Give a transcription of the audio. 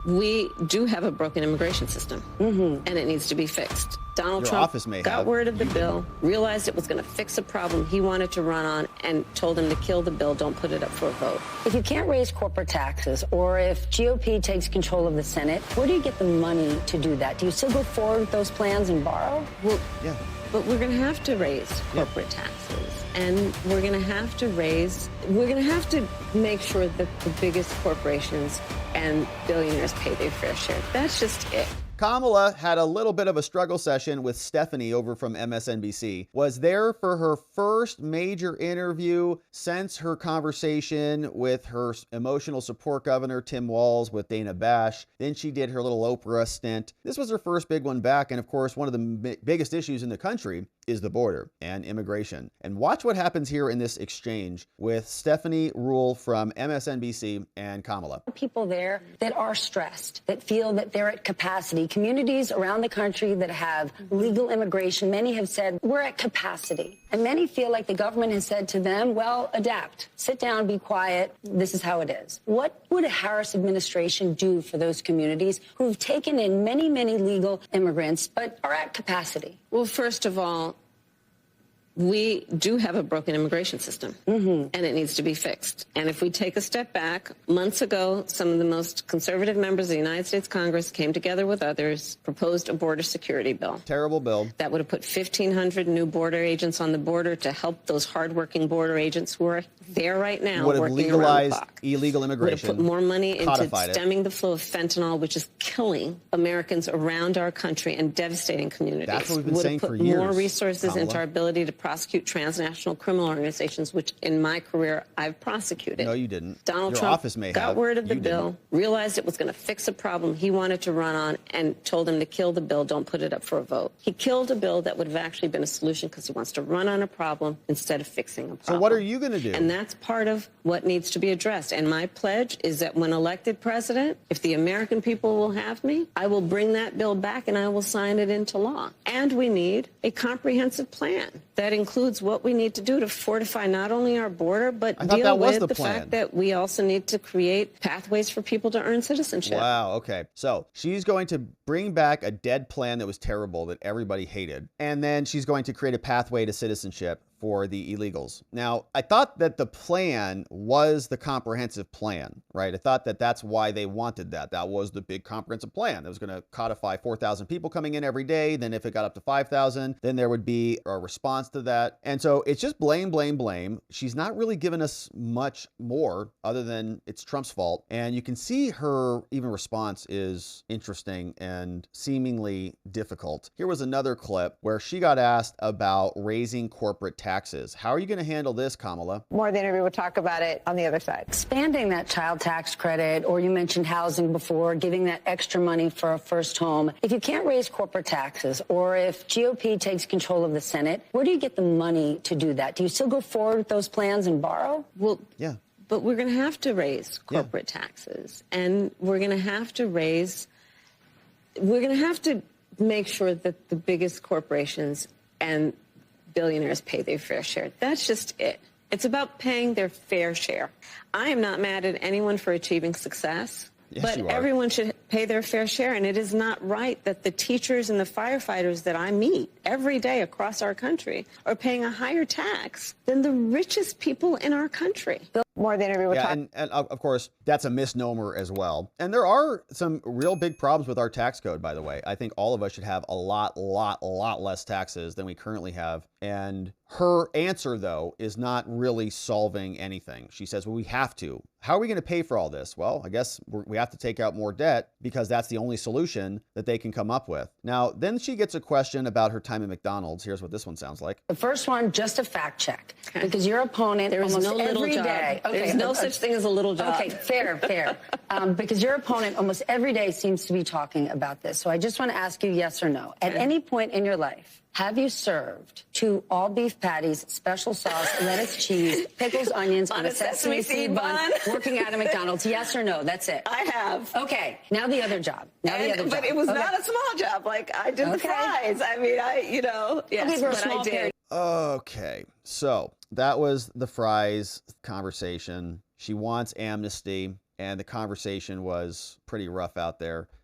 We do have a broken immigration system, and it needs to be fixed. Donald Trump got word of the bill, realized it was going to fix a problem he wanted to run on, and told him to kill the bill, don't put it up for a vote. If you can't raise corporate taxes, or if GOP takes control of the Senate, where do you get the money to do that? Do you still go forward with those plans and borrow? Well, yeah. But we're going to have to raise corporate taxes, and we're going to have to make sure that the biggest corporations and billionaires pay their fair share. That's just it. Kamala had a little bit of a struggle session with Stephanie over from MSNBC, was there for her first major interview since her conversation with her emotional support governor, Tim Walz, with Dana Bash. Then she did her little Oprah stint. This was her first big one back. And of course, one of the biggest issues in the country is the border and immigration. And watch what happens here in this exchange with Stephanie Ruhle from MSNBC and Kamala. People there that are stressed, that feel that they're at capacity. Communities around the country that have legal immigration, many have said, we're at capacity. And many feel like the government has said to them, well, adapt, sit down, be quiet. This is how it is. What would a Harris administration do for those communities who've taken in many, many legal immigrants, but are at capacity? Well, first of all, we do have a broken immigration system, and it needs to be fixed. And if we take a step back, months ago, some of the most conservative members of the United States Congress came together with others, proposed a border security bill. Terrible bill. That would have put 1,500 new border agents on the border to help those hardworking border agents who are there right now would have working legalized around the clock. illegal immigration. Would have put more money into stemming the flow of fentanyl, which is killing Americans around our country and devastating communities. That's what we've been saying for years. Would have put more resources into our ability to prosecute transnational criminal organizations, which in my career I've prosecuted. No, you didn't. Donald Trump got word of the bill, realized it was going to fix a problem he wanted to run on, and told him to kill the bill, don't put it up for a vote. He killed a bill that would have actually been a solution because he wants to run on a problem instead of fixing a problem. So what are you going to do? And that's part of what needs to be addressed. And my pledge is that when elected president, if the American people will have me, I will bring that bill back and I will sign it into law. And we need a comprehensive plan that includes what we need to do to fortify not only our border, but deal with the fact that we also need to create pathways for people to earn citizenship. Wow, okay. So she's going to bring back a dead plan that was terrible, that everybody hated. And then she's going to create a pathway to citizenship for the illegals. Now, I thought that the plan was the comprehensive plan, right? I thought that that's why they wanted that. That was the big comprehensive plan. That was going to codify 4,000 people coming in every day. Then if it got up to 5,000, then there would be a response to that. And so it's just blame, blame, blame. She's not really given us much more other than it's Trump's fault. And you can see her even response is interesting and seemingly difficult. Here was another clip where she got asked about raising corporate taxes. How are you going to handle this, Kamala? More of the interview, we'll talk about it on the other side. Expanding that child tax credit, or you mentioned housing before, giving that extra money for a first home. If you can't raise corporate taxes, or if GOP takes control of the Senate, where do you get the money to do that? Do you still go forward with those plans and borrow? Well, yeah. But we're going to have to raise corporate taxes, and we're going to have to make sure that the biggest corporations and billionaires pay their fair share. That's just it. It's about paying their fair share. I am not mad at anyone for achieving success. Yes, but everyone should pay their fair share, and it is not right that the teachers and the firefighters that I meet every day across our country are paying a higher tax than the richest people in our country. More of the interview. And of course, that's a misnomer as well. And there are some real big problems with our tax code, by the way. I think all of us should have a lot less taxes than we currently have. And her answer, though, is not really solving anything. She says, well, we have to. How are we going to pay for all this? Well, I guess we have to take out more debt because that's the only solution that they can come up with. Now, then she gets a question about her time at McDonald's. Here's what this one sounds like. The first one, just a fact check. Because your opponent almost every day. Okay, there's no such thing as a little job. Okay, fair. Because your opponent almost every day seems to be talking about this. So I just want to ask you yes or no. At any point in your life, have you served 2 all-beef patties, special sauce, lettuce, cheese, pickles, onions on a sesame seed bun, working at a McDonald's? Yes or no? That's it. I have. Okay. Now the other job. But it was not a small job. Like, I did the fries. I mean, yes, but I did. Okay. So that was the fries conversation. She wants amnesty. and the conversation was pretty rough out there.